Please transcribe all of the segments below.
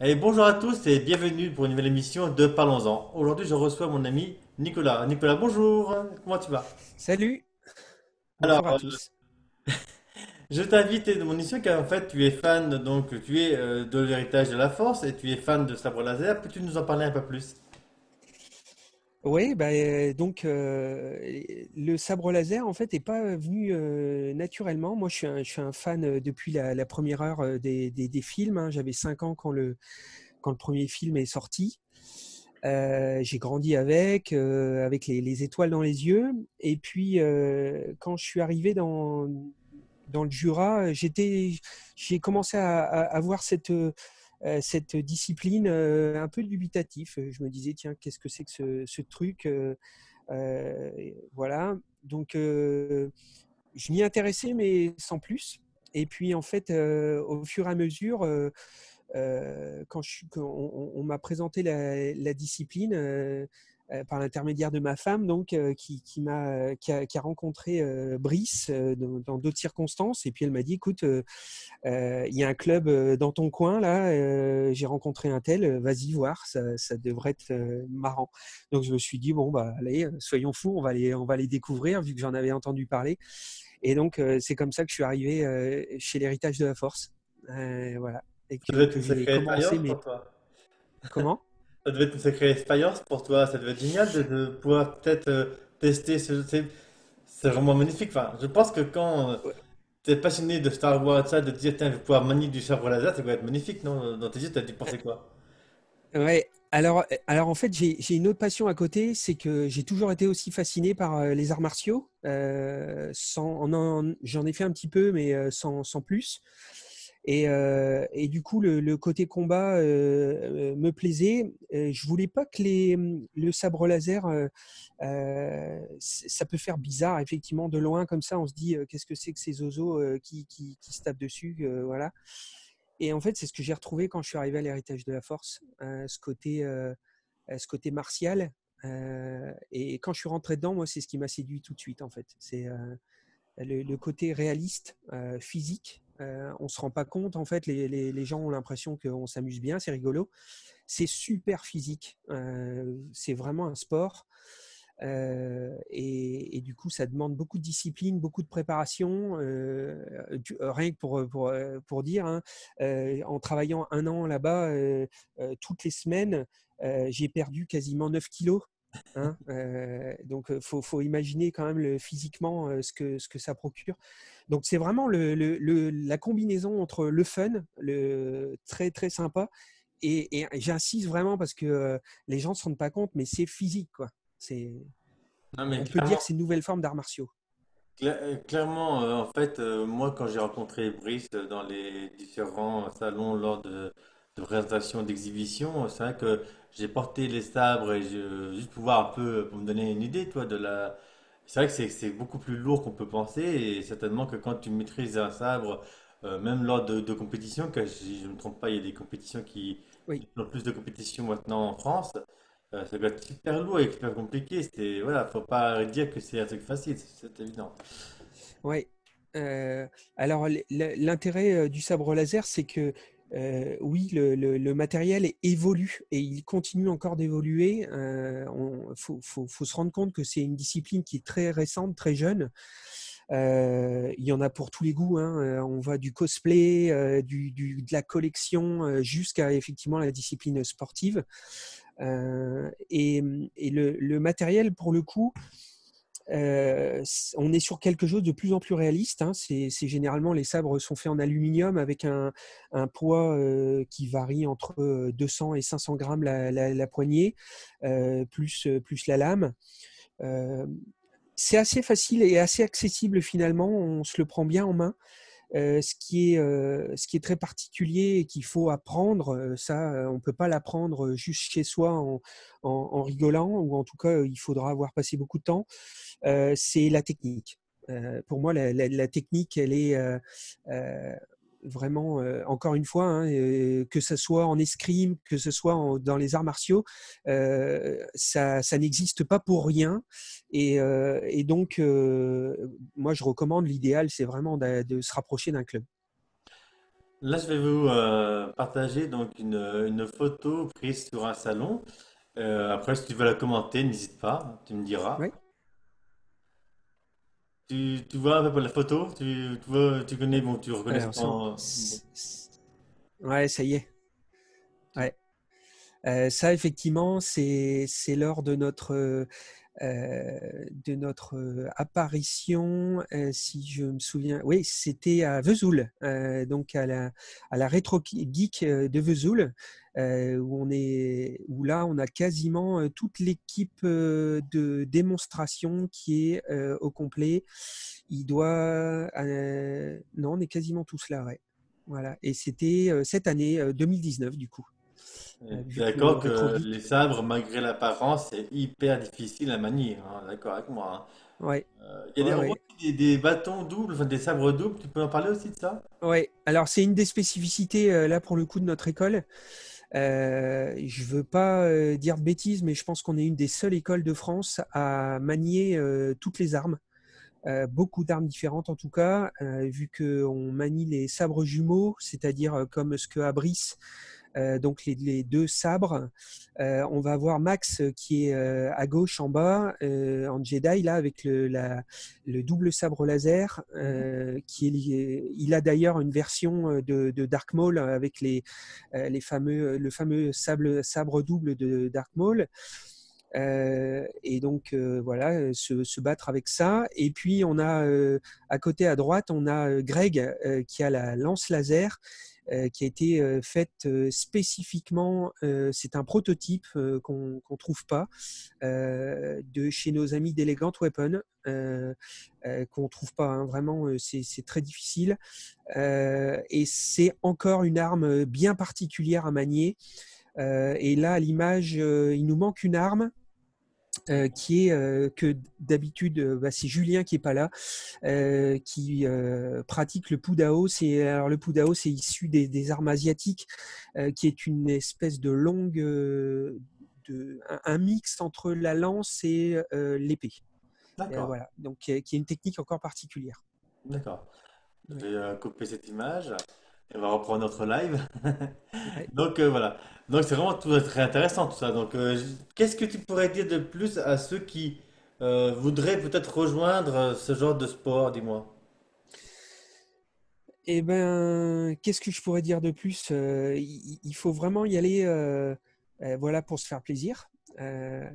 Et bonjour à tous et bienvenue pour une nouvelle émission de Parlons-en. Aujourd'hui, je reçois mon ami Nicolas. Nicolas, bonjour, comment tu vas? Salut, Alors, bonjour à tous. je t'invite de mon émission car en fait, tu es fan, donc tu es de l'héritage de la Force et tu es fan de sabre laser. Peux-tu nous en parler un peu plus? Oui, le sabre laser en fait est pas venu naturellement. Moi, je suis un fan depuis la première heure des films, hein. J'avais 5 ans quand le premier film est sorti. J'ai grandi avec les étoiles dans les yeux. Et puis, quand je suis arrivé dans le Jura, j'ai commencé à voir cette discipline un peu dubitatif. Je me disais, tiens, qu'est-ce que c'est que ce truc voilà. Donc, je m'y intéressais, mais sans plus. Et puis, en fait, au fur et à mesure, quand on m'a présenté la discipline par l'intermédiaire de ma femme, donc qui a rencontré Brice dans d'autres circonstances, et puis elle m'a dit, écoute, il y a un club dans ton coin là, j'ai rencontré un tel, vas-y voir, ça devrait être marrant. Donc je me suis dit bon bah allez, soyons fous, on va les découvrir vu que j'en avais entendu parler. Et donc c'est comme ça que je suis arrivé chez l'héritage de la force. Voilà. Et Ça devait être que une j'ai sacrée commencé expérience mes pour toi. comment? Ça devait être une sacrée expérience pour toi. Ça devait être génial de pouvoir peut-être tester c'est vraiment magnifique. Enfin, je pense que quand tu es passionné de Star Wars, ça, de te dire, tiens, je vais pouvoir manier du sabre laser, ça doit être magnifique, non? Dans tes yeux, tu as dû penser quoi? Ouais. Alors en fait, j'ai une autre passion à côté, c'est que j'ai toujours été aussi fasciné par les arts martiaux. J'en ai fait un petit peu, mais sans plus. Et du coup, le côté combat me plaisait. Je voulais pas que le sabre laser, ça peut faire bizarre, effectivement, de loin comme ça. On se dit, qu'est-ce que c'est que ces oiseaux qui se tapent dessus, voilà. Et en fait, c'est ce que j'ai retrouvé quand je suis arrivé à l'héritage de la force, ce côté martial. Et quand je suis rentré dedans, moi, c'est ce qui m'a séduit tout de suite, en fait. C'est le côté réaliste, physique. On se rend pas compte, en fait, les gens ont l'impression qu'on s'amuse bien, c'est rigolo. C'est super physique, c'est vraiment un sport. Et du coup, ça demande beaucoup de discipline, beaucoup de préparation. Rien que pour dire, hein, en travaillant un an là-bas, toutes les semaines, j'ai perdu quasiment 9 kilos. Hein, donc, faut imaginer quand même physiquement ce que ça procure. Donc, c'est vraiment la combinaison entre le fun, le très très sympa, et j'insiste vraiment parce que les gens ne se rendent pas compte, mais c'est physique, quoi. C'est, Non, mais on peut dire clairement. que c'est une nouvelle forme d'arts martiaux. Clairement, en fait, moi, quand j'ai rencontré Brice dans les différents salons lors de présentations d'exhibitions, c'est vrai que j'ai porté les sabres et juste pour voir un peu, pour me donner une idée, toi, de la. C'est vrai que c'est beaucoup plus lourd qu'on peut penser et certainement que quand tu maîtrises un sabre, même lors de compétitions, que si je ne me trompe pas, il y a des compétitions Oui, de plus en plus de compétitions maintenant en France, ça doit être super lourd et super compliqué. Voilà, faut pas dire que c'est un truc facile, c'est évident. ouais. Alors, l'intérêt du sabre laser, c'est que oui, le matériel évolue et il continue encore d'évoluer. Faut se rendre compte que c'est une discipline qui est très récente, très jeune. Il y en a pour tous les goûts, hein. On va du cosplay, de la collection, jusqu'à effectivement la discipline sportive. Et le matériel, pour le coup, on est sur quelque chose de plus en plus réaliste, hein. C'est généralement, les sabres sont faits en aluminium avec un poids qui varie entre 200 et 500 grammes la poignée, plus la lame. Euh, c'est assez facile et assez accessible finalement, on se le prend bien en main. Ce qui est très particulier et qu'il faut apprendre, ça, on ne peut pas l'apprendre juste chez soi en rigolant, ou en tout cas, il faudra avoir passé beaucoup de temps. C'est la technique. Pour moi, la technique, elle est vraiment, encore une fois, hein, que ce soit en escrime, que ce soit dans les arts martiaux, ça n'existe pas pour rien. Et donc, moi, je recommande, l'idéal, c'est vraiment de se rapprocher d'un club. là, je vais vous partager donc une photo prise sur un salon. Après, si tu veux la commenter, n'hésite pas, tu me diras. Oui. Tu vois un peu la photo? Tu vois, tu connais, bon, tu reconnais Alors, bon, ouais, ça y est. tu- Ouais. Ça, effectivement, c'est lors de notre apparition, si je me souviens. Oui, c'était à Vesoul, donc à la Rétro Geek de Vesoul, où là, on a quasiment toute l'équipe de démonstration qui est au complet. Non, on est quasiment tous là, ouais. Voilà. Et c'était cette année 2019, du coup, es vu que le d'accord Rétro que les Geek. sabres, malgré l'apparence, c'est hyper difficile à manier, hein, d'accord avec moi, Ouais, hein. ouais, On voit ouais. aussi des bâtons doubles, enfin des sabres doubles, tu peux en parler aussi de ça? Ouais, alors c'est une des spécificités là pour le coup de notre école. Je veux pas dire de bêtises, mais je pense qu'on est une des seules écoles de France à manier toutes les armes, beaucoup d'armes différentes en tout cas, vu qu'on manie les sabres jumeaux, c'est-à-dire comme ce que a Brice, donc les deux sabres. On va avoir Max qui est à gauche en bas, en Jedi, là, avec le double sabre laser. Il a d'ailleurs une version de Dark Maul avec le fameux sabre double de Dark Maul. Et donc voilà, se battre avec ça. Et puis on a à côté à droite, on a Greg qui a la lance laser qui a été faite spécifiquement. C'est un prototype qu'on trouve pas de chez nos amis d'Elegant Weapon. Qu'on trouve pas, hein, vraiment, c'est très difficile. Et c'est encore une arme bien particulière à manier. Et là, à l'image, il nous manque une arme qui est que d'habitude, bah, c'est Julien qui est pas là, qui pratique le Pudao. Alors le Pudao, c'est issu des armes asiatiques, qui est une espèce de longue, un mix entre la lance et l'épée. D'accord, Voilà, donc qui est une technique encore particulière. d'accord. Je Ouais, vais couper cette image et on va reprendre notre live. ouais. Donc voilà. Donc c'est vraiment tout, très intéressant tout ça. Donc qu'est-ce que tu pourrais dire de plus à ceux qui voudraient peut-être rejoindre ce genre de sport, dis-moi. Eh ben, qu'est-ce que je pourrais dire de plus? Il faut vraiment y aller, voilà, pour se faire plaisir. Il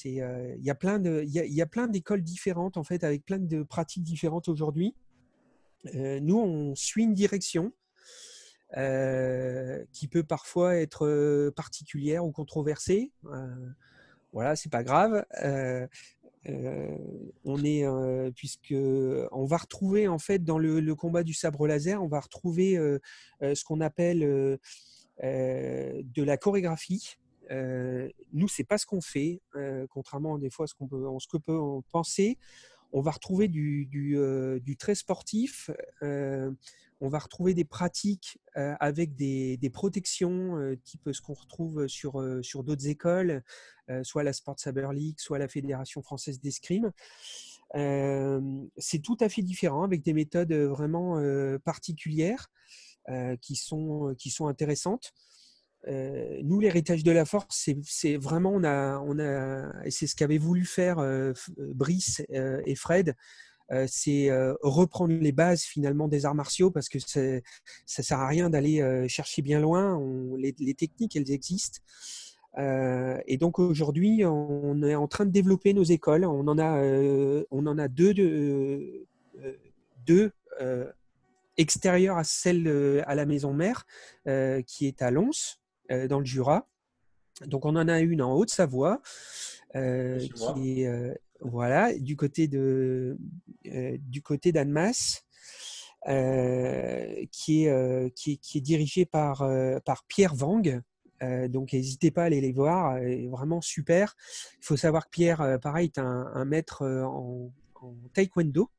y a il y a plein d'écoles différentes en fait, avec plein de pratiques différentes aujourd'hui. Nous, on suit une direction qui peut parfois être particulière ou controversée. Voilà, c'est pas grave. Euh, puisque on va retrouver en fait dans le combat du sabre laser, on va retrouver ce qu'on appelle de la chorégraphie. Nous, c'est pas ce qu'on fait, contrairement des fois à ce que peut en penser. On va retrouver du très sportif. On va retrouver des pratiques avec des protections, type ce qu'on retrouve sur d'autres écoles, soit la Sport Saber League, soit la Fédération française d'escrime. C'est tout à fait différent, avec des méthodes vraiment particulières qui sont intéressantes. Nous, l'héritage de la force, c'est vraiment, et c'est ce qu'avaient voulu faire Brice et Fred, c'est reprendre les bases finalement des arts martiaux, parce que ça sert à rien d'aller chercher bien loin. Les techniques, elles existent. Et donc aujourd'hui, on est en train de développer nos écoles. On en a deux extérieures à celle à la maison mère, qui est à Lons, dans le Jura. Donc on en a une en Haute-Savoie, Chez moi. qui est voilà du côté d'Annemasse, qui est dirigée par Pierre Wang. Donc n'hésitez pas à aller les voir, vraiment super. Il faut savoir que Pierre, pareil, est un maître en taekwondo.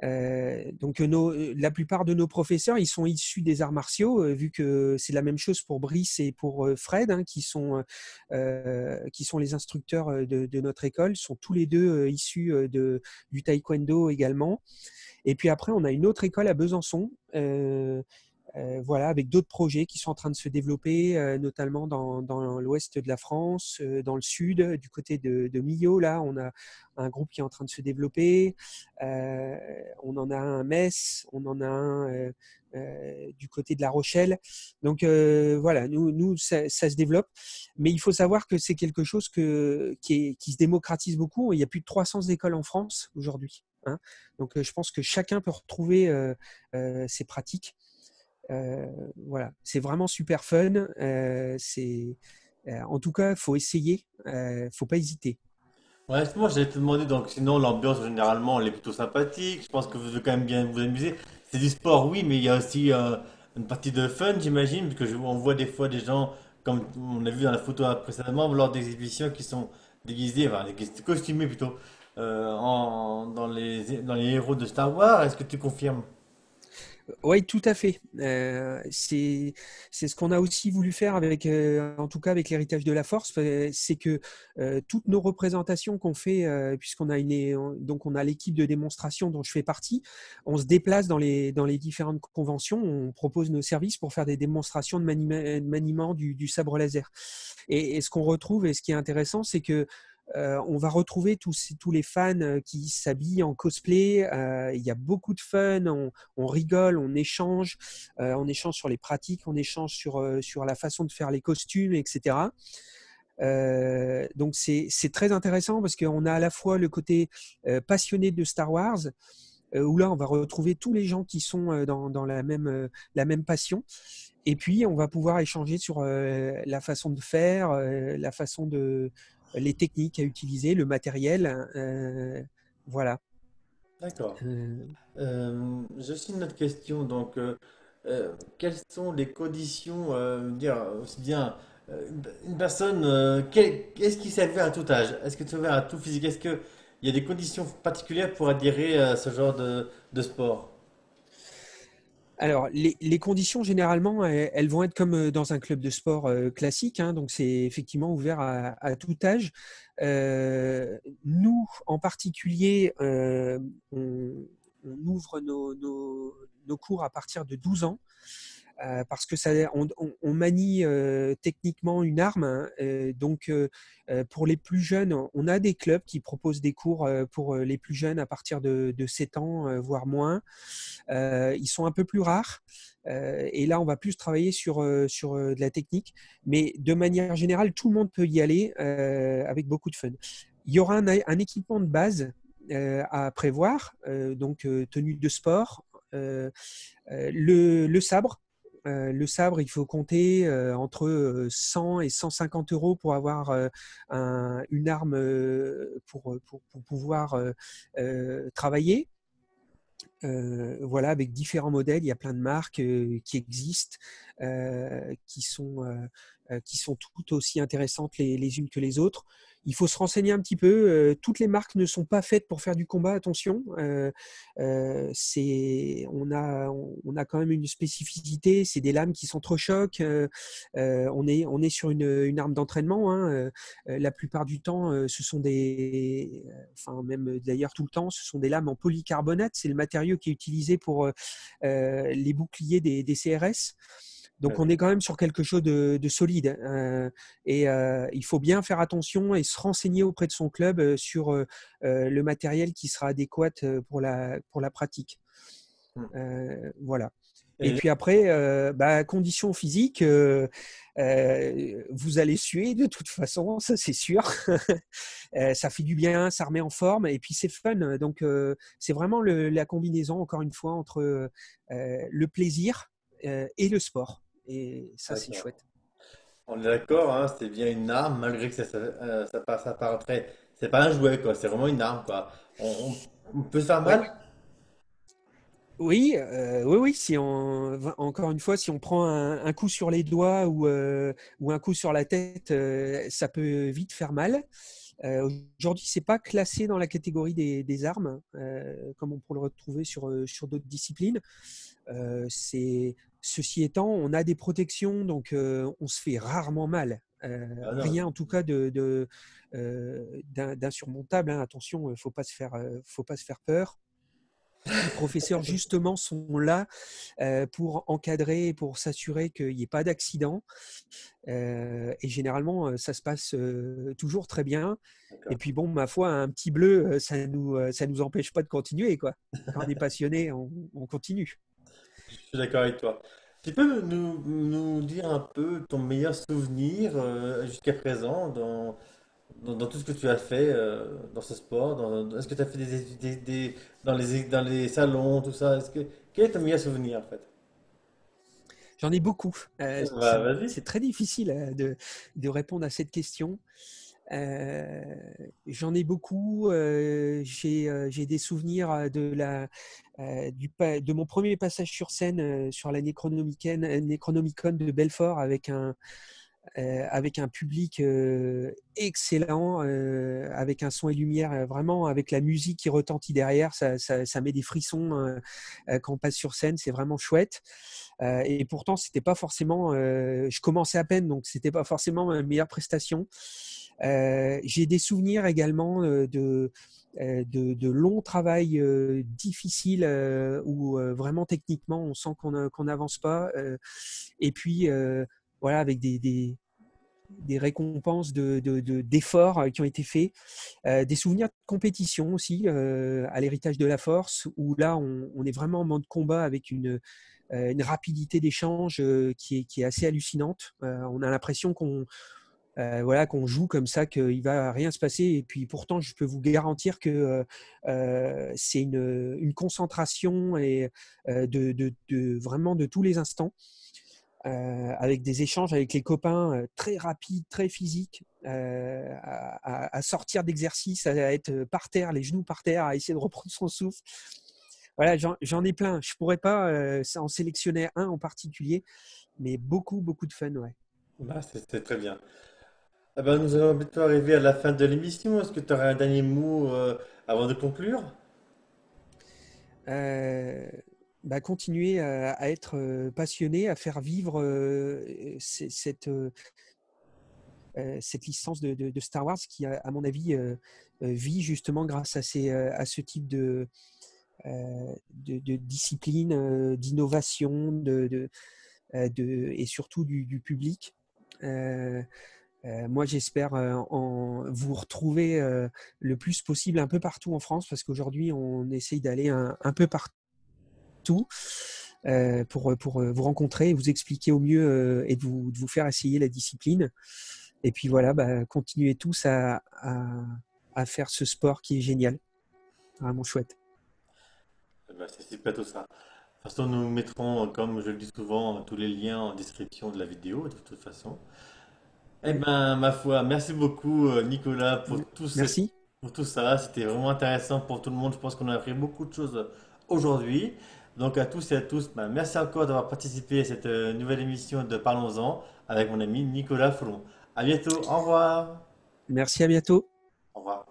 Donc la plupart de nos professeurs, ils sont issus des arts martiaux, vu que c'est la même chose pour Brice et pour Fred, hein, qui sont les instructeurs de notre école, sont tous les deux issus du taekwondo également. Et puis après, on a une autre école à Besançon, Voilà, avec d'autres projets qui sont en train de se développer, notamment dans l'ouest de la France, dans le sud, du côté de Millau. Là, on a un groupe qui est en train de se développer. On en a un à Metz, on en a un du côté de La Rochelle. Donc voilà, nous ça se développe. Mais il faut savoir que c'est quelque chose qui se démocratise beaucoup. Il y a plus de 300 écoles en France aujourd'hui, hein. Donc je pense que chacun peut retrouver ses pratiques. Voilà, c'est vraiment super fun. En tout cas, il faut essayer, faut pas hésiter. Ouais, justement, j'allais te demander, donc sinon l'ambiance généralement elle est plutôt sympathique, je pense que vous devez quand même bien vous amuser. C'est du sport, oui, mais il y a aussi une partie de fun, j'imagine, parce que on voit des fois des gens, comme on a vu dans la photo précédemment, lors d'exhibitions qui sont déguisés, enfin costumés plutôt, dans les héros de Star Wars. Est-ce que tu confirmes? Oui, tout à fait. C'est ce qu'on a aussi voulu faire avec, en tout cas avec l'héritage de la Force, c'est que toutes nos représentations qu'on fait, puisqu'on a donc on a l'équipe de démonstration dont je fais partie, on se déplace dans les différentes conventions, on propose nos services pour faire des démonstrations de maniement du sabre laser. Et ce qu'on retrouve et ce qui est intéressant, c'est que on va retrouver tous les fans qui s'habillent en cosplay. Il y a beaucoup de fun, on rigole, on échange sur les pratiques, on échange sur la façon de faire les costumes, etc. Donc c'est très intéressant parce qu'on a à la fois le côté passionné de Star Wars, où là on va retrouver tous les gens qui sont dans la même passion. Et puis on va pouvoir échanger sur la façon de faire, la façon de les techniques à utiliser, le matériel. Voilà. D'accord. Euh, J'ai aussi une autre question. Donc, quelles sont les conditions, dire aussi bien une personne, est-ce qu'il s'avère à tout âge? Est-ce que tu s'avère à tout physique? Est-ce qu'il y a des conditions particulières pour adhérer à ce genre de sport? alors, les conditions, généralement, elles vont être comme dans un club de sport classique, hein, donc c'est effectivement ouvert à tout âge. Nous, en particulier, on ouvre nos cours à partir de 12 ans. Parce que on manie techniquement une arme, hein, donc pour les plus jeunes, on a des clubs qui proposent des cours pour les plus jeunes à partir de 7 ans, voire moins. Ils sont un peu plus rares. Et là, on va plus travailler sur de la technique. Mais de manière générale, tout le monde peut y aller avec beaucoup de fun. Il y aura un équipement de base à prévoir, donc tenue de sport, le sabre. Le sabre, il faut compter entre 100 et 150 euros pour avoir une arme pour pouvoir travailler. Voilà, avec différents modèles, il y a plein de marques qui existent, qui sont toutes aussi intéressantes les unes que les autres. Il faut se renseigner un petit peu. Toutes les marques ne sont pas faites pour faire du combat, attention. On a quand même une spécificité, c'est des lames qui sont trop chocs. On est sur une arme d'entraînement, hein. La plupart du temps, ce sont enfin même d'ailleurs tout le temps, ce sont des lames en polycarbonate. C'est le matériau qui est utilisé pour les boucliers des CRS. Donc on est quand même sur quelque chose de solide. Il faut bien faire attention et se renseigner auprès de son club sur le matériel qui sera adéquat pour la pratique. Voilà. Et Et puis après, conditions physiques, vous allez suer de toute façon, ça c'est sûr. Ça fait du bien, ça remet en forme et puis c'est fun. Donc c'est vraiment la combinaison, encore une fois, entre le plaisir et le sport. Et ça, c'est d'accord. chouette. On est d'accord, hein, c'est bien une arme, malgré que ça paraîtrait. C'est pas un jouet, quoi. C'est vraiment une arme, quoi. On peut se faire Oui. mal? Oui, oui, oui. Encore une fois, si on prend un coup sur les doigts ou un coup sur la tête, ça peut vite faire mal. Aujourd'hui, c'est pas classé dans la catégorie des armes, comme on pourrait le retrouver sur d'autres disciplines. Ceci étant, on a des protections, donc on se fait rarement mal. Ah non. Rien en tout cas d'insurmontable, hein. Attention, faut pas se faire peur. Les professeurs, justement, sont là pour encadrer, pour s'assurer qu'il n'y ait pas d'accident. Et généralement, ça se passe toujours très bien. Et D'accord. puis bon, ma foi, un petit bleu, ça nous empêche pas de continuer, quoi. Quand on est passionné, on continue. Je suis d'accord avec toi. Tu peux nous dire un peu ton meilleur souvenir jusqu'à présent dans tout ce que tu as fait dans ce sport? Est-ce que tu as fait dans les salons, tout ça? Quel est ton meilleur souvenir en fait? J'en ai beaucoup. Bah, vas-y. C'est très difficile de répondre à cette question. J'en ai beaucoup. J'ai des souvenirs de mon premier passage sur scène sur la Necronomicon de Belfort avec un public excellent, avec un son et lumière, vraiment avec la musique qui retentit derrière. Ça met des frissons quand on passe sur scène. C'est vraiment chouette. Et pourtant, c'était pas forcément. Je commençais à peine, donc c'était pas forcément ma meilleure prestation. J'ai des souvenirs également de longs travails difficiles où vraiment techniquement on sent qu'on n'avance pas. Et puis voilà, avec des récompenses d'efforts qui ont été faits. Des souvenirs de compétition aussi à l'héritage de la force, où là on est vraiment en mode combat avec une rapidité d'échange qui est assez hallucinante. On a l'impression voilà, qu'on joue comme ça, qu'il va rien se passer. Et puis pourtant, je peux vous garantir que c'est une concentration et vraiment de tous les instants, avec des échanges avec les copains très rapides, très physiques, à sortir d'exercice, à être par terre, les genoux par terre, à essayer de reprendre son souffle. Voilà, j'en ai plein. Je pourrais pas en sélectionner un en particulier, mais beaucoup, beaucoup de fun, ouais. Bah, c'est très bien. Ah ben, nous allons bientôt arriver à la fin de l'émission. Est-ce que tu aurais un dernier mot avant de conclure? Euh, Continuer à être passionné, à faire vivre cette licence de Star Wars qui, à mon avis, vit justement grâce à ce type de discipline, d'innovation et surtout du public. Euh, Moi, j'espère vous retrouver le plus possible un peu partout en France, parce qu'aujourd'hui, on essaye d'aller un peu partout pour vous rencontrer, vous expliquer au mieux et de vous faire essayer la discipline. Et puis voilà, continuez tous à faire ce sport qui est génial, vraiment chouette. Eh ben, c'est super tout ça. De toute façon, nous mettrons, comme je le dis souvent, tous les liens en description de la vidéo, de toute façon. Eh ben, ma foi, merci beaucoup, Nicolas, Merci. pour tout ça. C'était vraiment intéressant pour tout le monde. Je pense qu'on a appris beaucoup de choses aujourd'hui. Donc, à tous et à tous, ben, merci encore d'avoir participé à cette nouvelle émission de Parlons-en avec mon ami Nicolas Foulon. À bientôt. Au revoir. Merci, à bientôt. Au revoir.